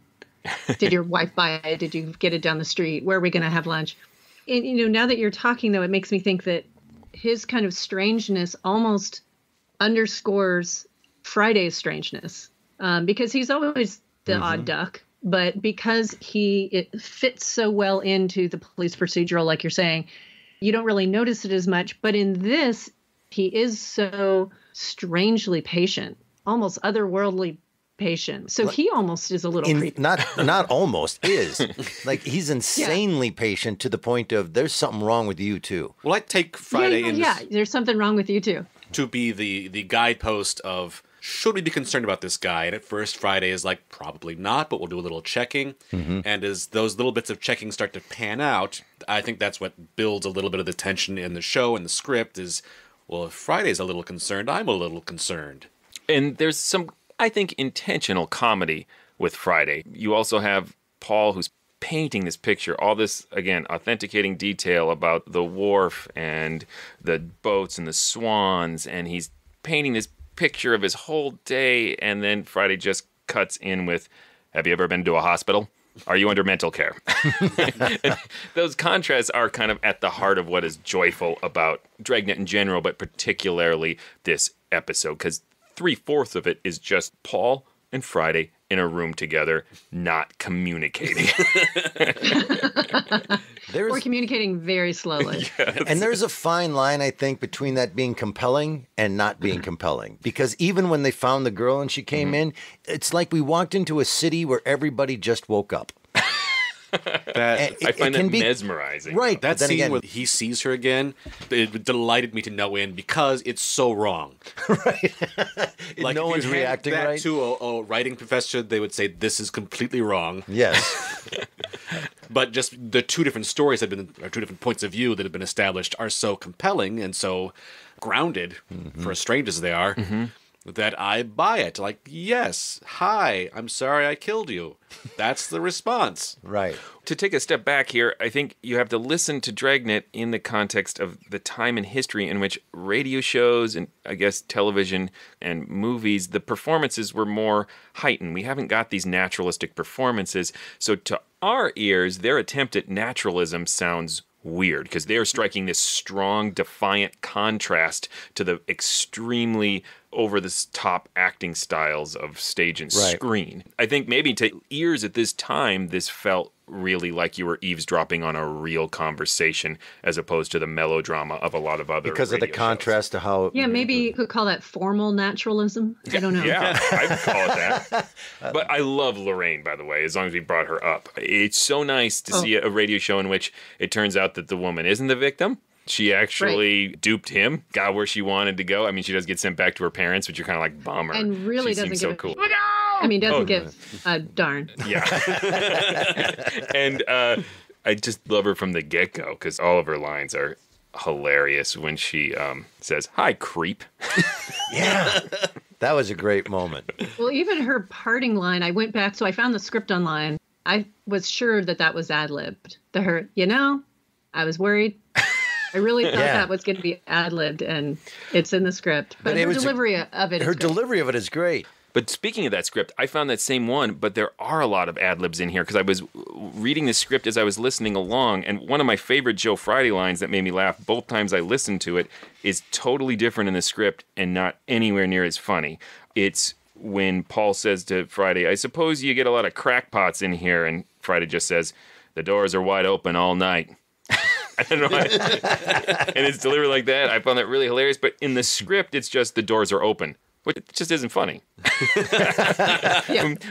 did your wife buy it? Did you get it down the street? Where are we going to have lunch? And, now that you're talking, though, it makes me think that his kind of strangeness almost underscores Friday's strangeness, because he's always the odd duck. But because it fits so well into the police procedural, like you're saying, you don't really notice it as much. But in this, he is so strangely patient, almost otherworldly patient. So he almost is a little creepy. Not almost, is. Like, he's insanely patient to the point of there's something wrong with you, too. Well, I take Friday there's something wrong with you, too. To be the guidepost of, should we be concerned about this guy? And at first, Friday is like, probably not, but we'll do a little checking. And as those little bits of checking start to pan out, I think that's what builds a little bit of the tension in the show and the script is, well, if Friday's a little concerned, I'm a little concerned. And there's some, I think, intentional comedy with Friday. You also have Paul, who's painting this picture, all this, again, authenticating detail about the wharf and the boats and the swans, and he's painting this picture of his whole day, and then Friday just cuts in with, have you ever been to a hospital? Are you under mental care? Those contrasts are kind of at the heart of what is joyful about Dragnet in general, but particularly this episode, because 3/4 of it is just Paul and Friday in a room together, not communicating. Or communicating very slowly. And there's a fine line, I think, between that being compelling and not being compelling. Because even when they found the girl and she came in, it's like we walked into a city where everybody just woke up. I find that mesmerizing. Right. That scene where he sees her again, it delighted me to no end because it's so wrong. Right. Like, no one's reacting that right. to a writing professor, they would say, this is completely wrong. Yes. But just the two different stories or two different points of view that have been established are so compelling and so grounded, for as strange as they are, that I buy it. Like, yes, hi, I'm sorry I killed you. That's the response. Right. To take a step back here, I think you have to listen to Dragnet in the context of the time in history in which radio shows and, I guess, television and movies, the performances were more heightened. We haven't got these naturalistic performances. So to our ears, their attempt at naturalism sounds weird because they're striking this strong, defiant contrast to the extremely over-the-top acting styles of stage and screen. I think maybe to ears at this time, this felt really like you were eavesdropping on a real conversation as opposed to the melodrama of a lot of other because of the contrast to how... Yeah, maybe you could call that formal naturalism. I don't know. Yeah, I'd call it that. But I love Lorraine, by the way, as long as we brought her up. It's so nice to see a radio show in which it turns out that the woman isn't the victim. She actually duped him, got where she wanted to go. I mean, she does get sent back to her parents, but you're kind of like, bummer. And really she doesn't seems give so cool. I mean, doesn't give a darn. Yeah. And I just love her from the get-go because all of her lines are hilarious when she says, "Hi, creep." Yeah. That was a great moment. Well, even her parting line, I went back, so I found the script online. I was sure that was ad-libbed. I was worried. I really thought that was going to be ad-libbed, and it's in the script. But her delivery of it is Her great. delivery of it is great. But speaking of that script, I found that same one, but there are a lot of ad-libs in here because I was reading the script as I was listening along, and one of my favorite Joe Friday lines that made me laugh both times I listened to it is totally different in the script and not anywhere near as funny. It's when Paul says to Friday, "I suppose you get a lot of crackpots in here," and Friday just says, "The doors are wide open all night." I don't know why. And it's delivered like that. I found that really hilarious. But in the script, it's just the doors are open, which just isn't funny.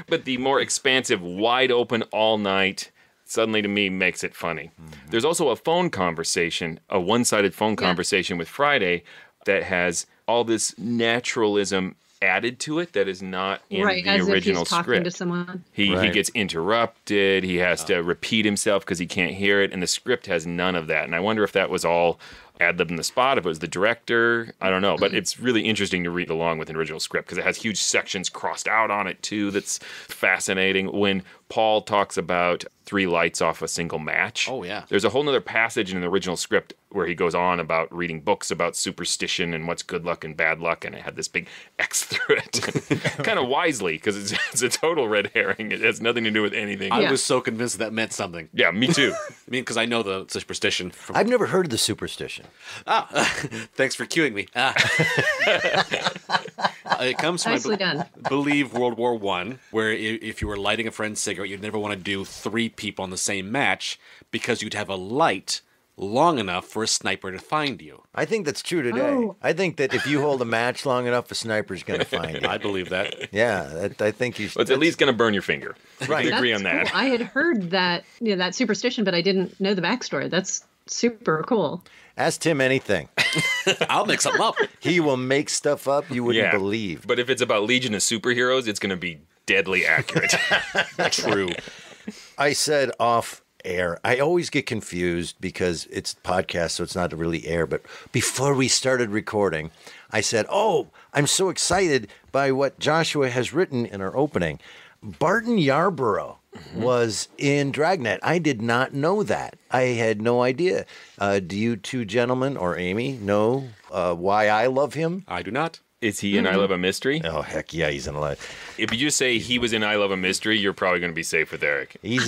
But the more expansive, wide open all night, suddenly to me makes it funny. There's also a phone conversation, a one-sided phone conversation with Friday, that has all this naturalism added to it that is not in right, the as original if he's talking script. to someone. He Right. gets interrupted. He has to repeat himself because he can't hear it, and the script has none of that. And I wonder if that was all ad-libbed in the spot, if it was the director. I don't know, but it's really interesting to read along with an original script because it has huge sections crossed out on it too. That's fascinating. When Paul talks about 3 lights off a single match. Oh, yeah. There's a whole nother passage in the original script where he goes on about reading books about superstition and what's good luck and bad luck, and it had this big X through it. Kind of wisely, because it's a total red herring. It has nothing to do with anything. I was so convinced that meant something. Yeah, me too. I mean, because I know the superstition. From... I've never heard of the superstition. Thanks for cueing me. It comes from, Nicely done. I believe, World War I, where if you were lighting a friend's cigarette, you'd never want to do 3 people on the same match because you'd have a light long enough for a sniper to find you. I think that's true today. Oh. I think that if you hold a match long enough, a sniper's going to find you. I believe that. Yeah, I think you should. Well, it's at least going to burn your finger. Right. We agree on That's that. cool. I had heard that, that superstition, but I didn't know the backstory. That's super cool. Ask Tim anything. I'll make something up. He will make stuff up you wouldn't believe. But if it's about Legion of Superheroes, it's going to be deadly accurate. True. I said off air. I always get confused because it's podcast, so it's not really air. But before we started recording, I said, "Oh, I'm so excited by what Joshua has written in our opening." Barton Yarborough was in Dragnet. I did not know that. I had no idea. Do you two gentlemen or Amy know why I love him? I do not. Is he in I Love a Mystery? Oh, heck yeah, he's in a lot. If you just say he was in I Love a Mystery, you're probably going to be safe with Eric. He's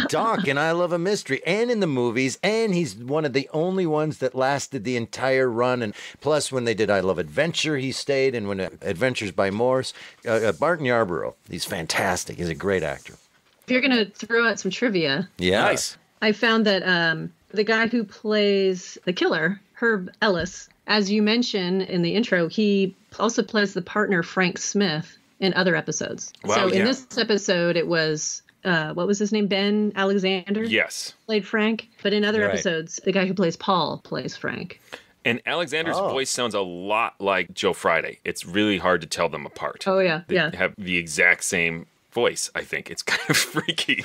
Doc in I Love a Mystery and in the movies, and he's one of the only ones that lasted the entire run. And plus, when they did I Love Adventure, he stayed, and when Adventures by Morse, Barton Yarborough, he's fantastic. He's a great actor. If you're going to throw out some trivia, Yeah. Nice. I found that the guy who plays the killer, Herb Ellis, as you mentioned in the intro, he also plays the partner Frank Smith in other episodes. Wow, so in yeah. this episode, it was, what was his name? Ben Alexander? Yes. Played Frank. But in other Right. episodes, the guy who plays Paul plays Frank. And Alexander's Oh. voice sounds a lot like Joe Friday. It's really hard to tell them apart. Oh, yeah. They Yeah. have the exact same voice, I think. It's kind of freaky.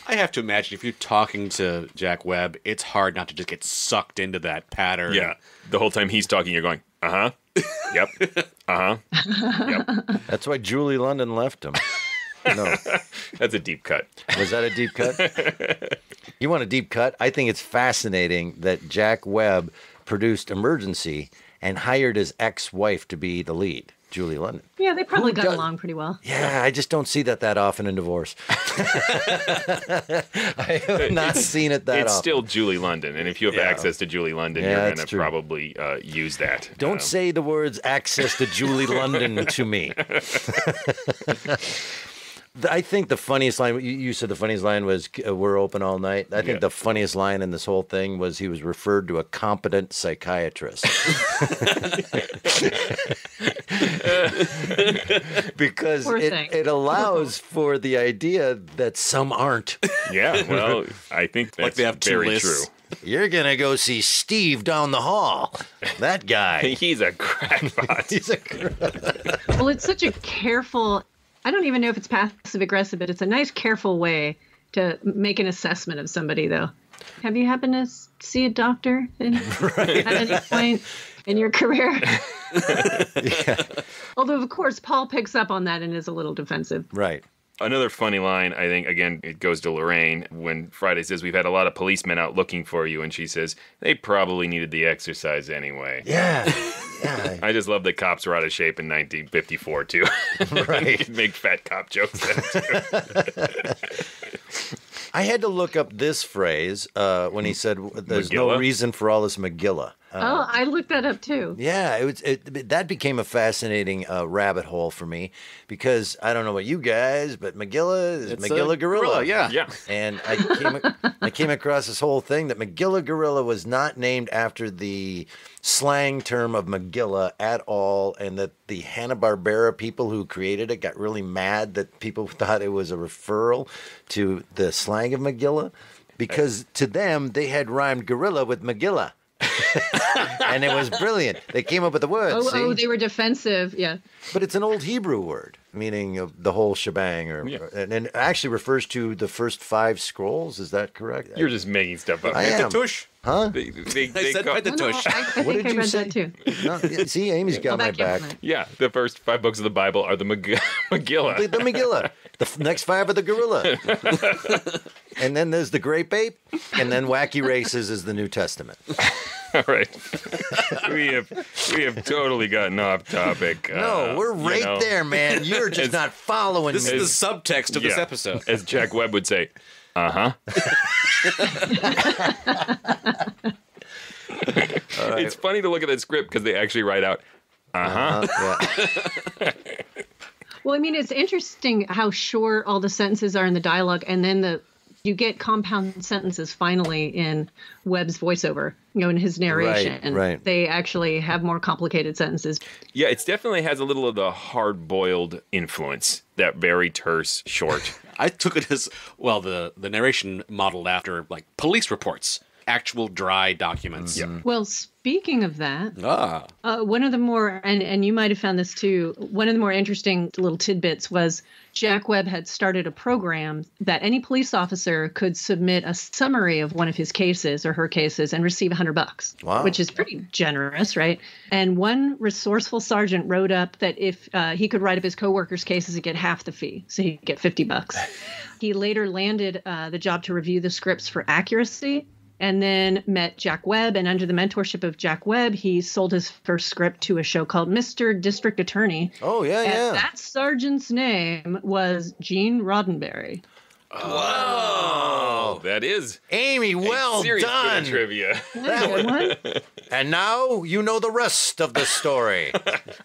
I have to imagine if you're talking to Jack Webb, it's hard not to just get sucked into that pattern. Yeah. The whole time he's talking, you're going, uh-huh. Yep. Uh-huh. Yep. That's why Julie London left him. No. That's a deep cut. Was that a deep cut? You want a deep cut? I think it's fascinating that Jack Webb produced Emergency and hired his ex-wife to be the lead, Julie London. Yeah, they probably Who got does- along pretty well. Yeah, I just don't see that often in divorce. I have not seen it that It's often. still Julie London, and if you have Yeah. access to Julie London, Yeah, you're that's going to true. probably use that. Don't say the words access to Julie London to me. I think the funniest line, you said the funniest line was, we're open all night. I think Yeah. the funniest line in this whole thing was he was referred to a competent psychiatrist. Because Poor thing. it allows for the idea that some aren't. Yeah, well, I think that's Like they have two very lists. true. You're going to go see Steve down the hall. That guy. He's a crackpot. He's a Well, it's such a careful, I don't even know if it's passive aggressive, but it's a nice, careful way to make an assessment of somebody, though. Have you happened to see a doctor at any point in your career? Although, of course, Paul picks up on that and is a little defensive. Right. Another funny line, I think, again, it goes to Lorraine when Friday says, we've had a lot of policemen out looking for you. And she says, they probably needed the exercise anyway. Yeah. Yeah. I just love that cops were out of shape in 1954, too. Right. You can make fat cop jokes then, too. I had to look up this phrase when he said, "There's no Megillah? reason for all this Megillah." I looked that up, too. Yeah, that became a fascinating rabbit hole for me because I don't know about you guys, but Megillah is It's a Megillah Gorilla. yeah. Yeah. And I came across this whole thing that Megillah Gorilla was not named after the slang term of Megillah at all, and that the Hanna-Barbera people who created it got really mad that people thought it was a referral to the slang of Megillah because to them they had rhymed gorilla with Megillah. And it was brilliant. They came up with the words. Oh, they were defensive. Yeah. But it's an old Hebrew word, meaning the whole shebang, and it actually refers to the first 5 scrolls. Is that correct? You're just making stuff up. I am. Tush. Huh? They I said by the tush. I think I read that too. No, see, Amy's got my back. Yeah, the first 5 books of the Bible are the Megillah. The Megillah. The next 5 are the gorilla. And then there's the grape ape. And then Wacky Races is the New Testament. All right. We have totally gotten off topic. No, we're right there, man. You're just not following This me. is the subtext of this episode. As Jack Webb would say, uh-huh. Right. It's funny to look at that script because they actually write out, Yeah. Well, I mean, it's interesting how short all the sentences are in the dialogue, and then you get compound sentences finally in Webb's voiceover, in his narration. Right. They actually have more complicated sentences. Yeah, it definitely has a little of the hard-boiled influence, that very terse short. I took it as, well, the narration modeled after, like, police reports. Actual dry documents. Mm-hmm. Well, speaking of that, one of the more, and you might have found this too, one of the more interesting little tidbits was Jack Webb had started a program that any police officer could submit a summary of one of his cases or her cases and receive $100. Wow. Which is pretty generous, right? And one resourceful sergeant wrote up that if he could write up his coworkers' cases, he'd get half the fee, so he'd get $50. He later landed the job to review the scripts for accuracy, and then met Jack Webb. And under the mentorship of Jack Webb, he sold his first script to a show called Mr. District Attorney. Oh, yeah, and that sergeant's name was Gene Roddenberry. Oh, that is Amy, well serious done. bit of trivia. And now you know the rest of the story.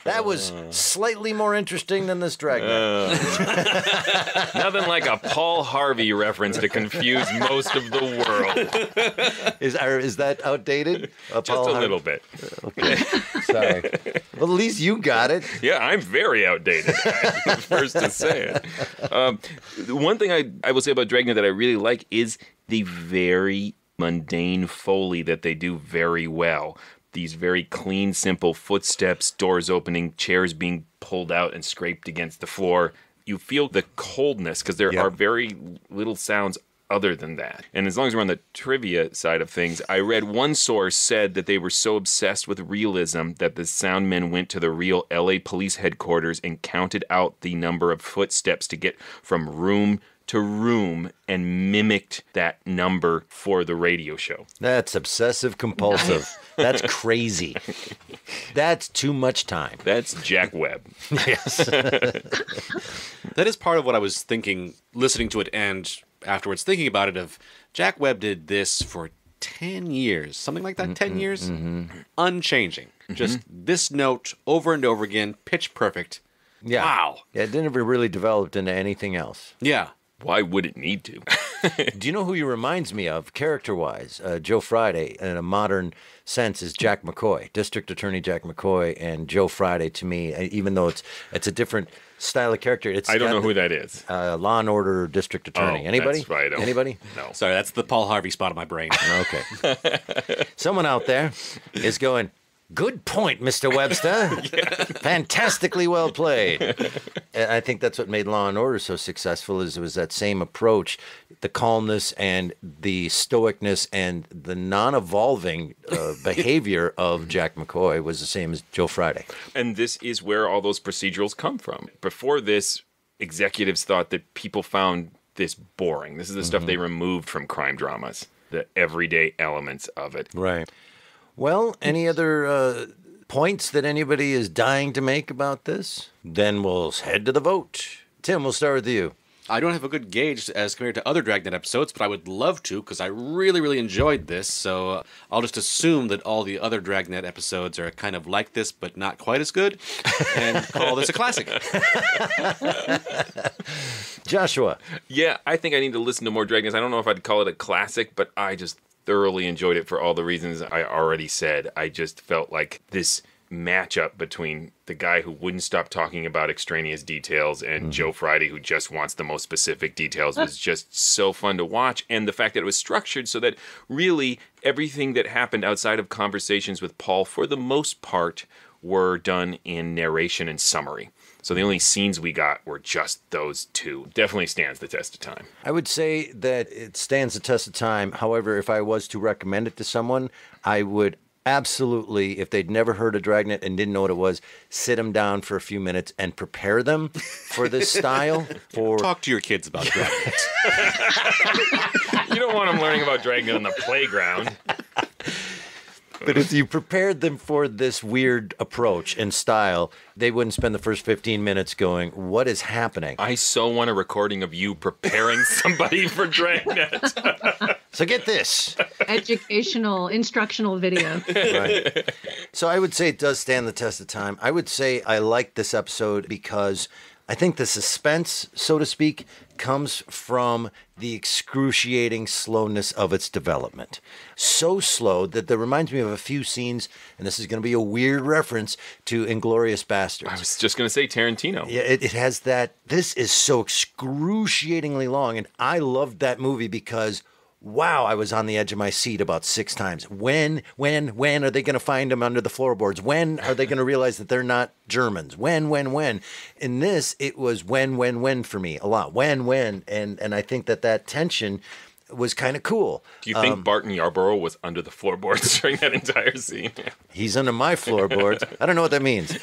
That was slightly more interesting than this Dragnet. Nothing like a Paul Harvey reference to confuse most of the world. Is that outdated? Just a little bit. Okay. Sorry. Well, at least you got it. Yeah, I'm very outdated. I'm the first to say it. The one thing I will say about Dragnet that I really like is the very mundane Foley that they do very well. These very clean, simple footsteps, doors opening, chairs being pulled out and scraped against the floor. You feel the coldness because there are very little sounds other than that. And as long as we're on the trivia side of things, I read one source said that they were so obsessed with realism that the sound men went to the real LA police headquarters and counted out the number of footsteps to get from room to room and mimicked that number for the radio show. That's obsessive compulsive. That's crazy. That's too much time. That's Jack Webb. Yes. That is part of what I was thinking, listening to it and afterwards thinking about it, of Jack Webb did this for 10 years, something like that, 10 years, unchanging. Just this note over and over again, pitch perfect. Yeah. Wow. Yeah, it didn't ever really develop into anything else. Yeah. Why would it need to? Do you know who he reminds me of, character-wise? Joe Friday, in a modern sense, is Jack McCoy, District Attorney Jack McCoy, and Joe Friday, to me, even though it's a different style of character. I don't know who that is. Law and Order District Attorney. Oh, Anybody? that's right. Anybody? No. Sorry, that's the Paul Harvey spot on my brain. Okay. Someone out there is going, good point, Mr. Webster. Fantastically well played. And I think that's what made Law and Order so successful, is it was that same approach, the calmness and the stoicness and the non-evolving behavior of Jack McCoy was the same as Joe Friday. And this is where all those procedurals come from. Before this, executives thought that people found this boring. This is the stuff they removed from crime dramas, the everyday elements of it. Right. Well, any other points that anybody is dying to make about this? Then we'll head to the vote. Tim, we'll start with you. I don't have a good gauge as compared to other Dragnet episodes, but I would love to, because I really, really enjoyed this. So I'll just assume that all the other Dragnet episodes are kind of like this, but not quite as good, and call this a classic. Joshua. Yeah, I think I need to listen to more Dragnets. I don't know if I'd call it a classic, but I just thoroughly enjoyed it for all the reasons I already said. I just felt like this matchup between the guy who wouldn't stop talking about extraneous details and Joe Friday, who just wants the most specific details, was just so fun to watch. And the fact that it was structured so that really everything that happened outside of conversations with Paul, for the most part, were done in narration and summary. So the only scenes we got were just those two. Definitely stands the test of time. I would say that it stands the test of time. However, if I was to recommend it to someone, I would absolutely, if they'd never heard of Dragnet and didn't know what it was, sit them down for a few minutes and prepare them for this style. Talk to your kids about Dragnet. You don't want them learning about Dragnet on the playground. But if you prepared them for this weird approach and style, they wouldn't spend the first 15 minutes going, what is happening? I so want a recording of you preparing somebody for Dragnet. So get this. Educational, instructional video. Right. So I would say it does stand the test of time. I would say I like this episode because I think the suspense, so to speak, comes from the excruciating slowness of its development. So slow that that reminds me of a few scenes, and this is going to be a weird reference to Inglourious Basterds. I was just going to say Tarantino. Yeah, it has that. This is so excruciatingly long, and I loved that movie because, wow, I was on the edge of my seat about 6 times. When are they going to find them under the floorboards? When are they going to realize that they're not Germans? When? In this, it was when for me a lot. When, and I think that tension was kind of cool. Do you think Barton Yarborough was under the floorboards during that entire scene? He's under my floorboards. I don't know what that means.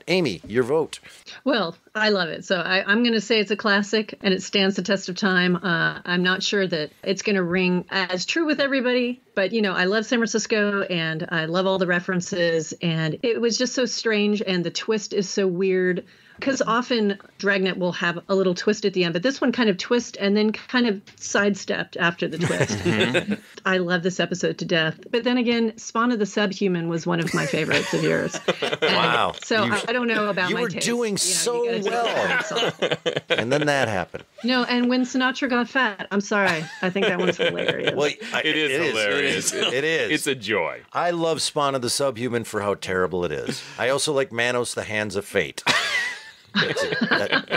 Amy, your vote. Well, I love it. So I'm going to say it's a classic and it stands the test of time. I'm not sure that it's going to ring as true with everybody, but, I love San Francisco and I love all the references, and it was just so strange, and the twist is so weird. Because often Dragnet will have a little twist at the end, but this one kind of twist and then kind of sidestepped after the twist. I love this episode to death. But then again, Spawn of the Subhuman was one of my favorites of yours. Wow. So I don't know about my taste. You were doing so well. And then that happened. No, and when Sinatra got fat, I'm sorry. I think that one's hilarious. Well, it is hilarious. It is. It's a joy. I love Spawn of the Subhuman for how terrible it is. I also like Manos, the Hands of Fate.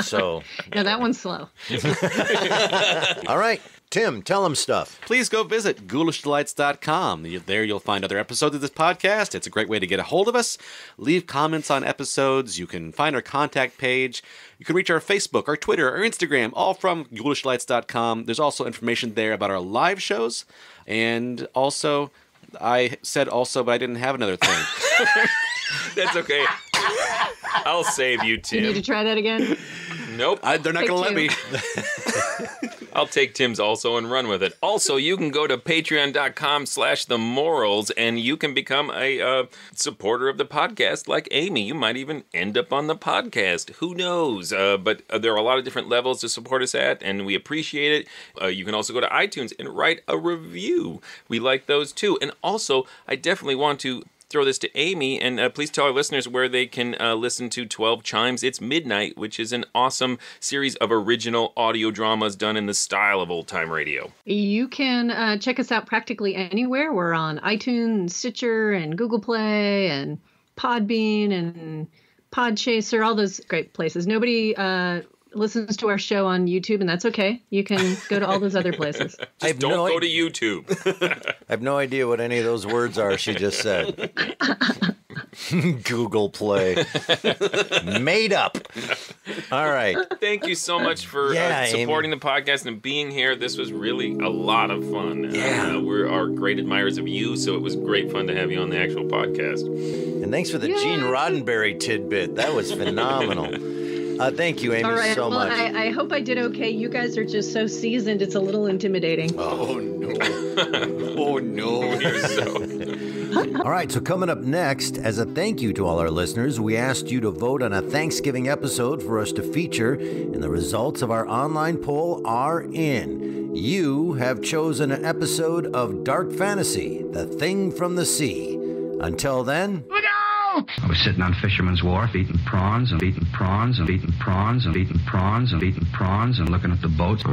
So no, that one's slow. All right, Tim, tell them stuff. Please go visit ghoulishdelights.com. There you'll find other episodes of this podcast. It's a great way to get a hold of us. Leave comments on episodes. You can find our contact page. You can reach our Facebook, our Twitter, our Instagram, all from ghoulishdelights.com. There's also information there about our live shows. And also, I said also, but I didn't have another thing. That's okay. I'll save you, Tim. You need to try that again? Nope. They're not going to let me. I'll take Tim's also and run with it. Also, you can go to patreon.com/themorals and you can become a supporter of the podcast like Amy. You might even end up on the podcast. Who knows? But there are a lot of different levels to support us at, and we appreciate it. You can also go to iTunes and write a review. We like those too. And also, I definitely want to throw this to Amy, and please tell our listeners where they can listen to 12 Chimes. It's Midnight, which is an awesome series of original audio dramas done in the style of old-time radio. You can check us out practically anywhere. We're on iTunes, Stitcher, and Google Play, and Podbean, and Podchaser, all those great places. Nobody listens to our show on YouTube, and that's okay. You can go to all those other places. Just don't go to YouTube. I have no idea what any of those words are she just said. Google Play. Made up. All right. Thank you so much for supporting the podcast and being here. This was really a lot of fun. Yeah. We are great admirers of you, so it was great fun to have you on the actual podcast. And thanks for the Gene Roddenberry tidbit. That was phenomenal. Thank you, Amy, all right, so much. I hope I did okay. You guys are just so seasoned. It's a little intimidating. Oh, no. Oh, no. You're so... All right, so coming up next, as a thank you to all our listeners, we asked you to vote on a Thanksgiving episode for us to feature, and the results of our online poll are in. You have chosen an episode of Dark Fantasy, The Thing from the Sea. Until then... I was sitting on Fisherman's Wharf eating prawns and eating prawns and eating prawns and eating prawns and eating prawns and looking at the boats.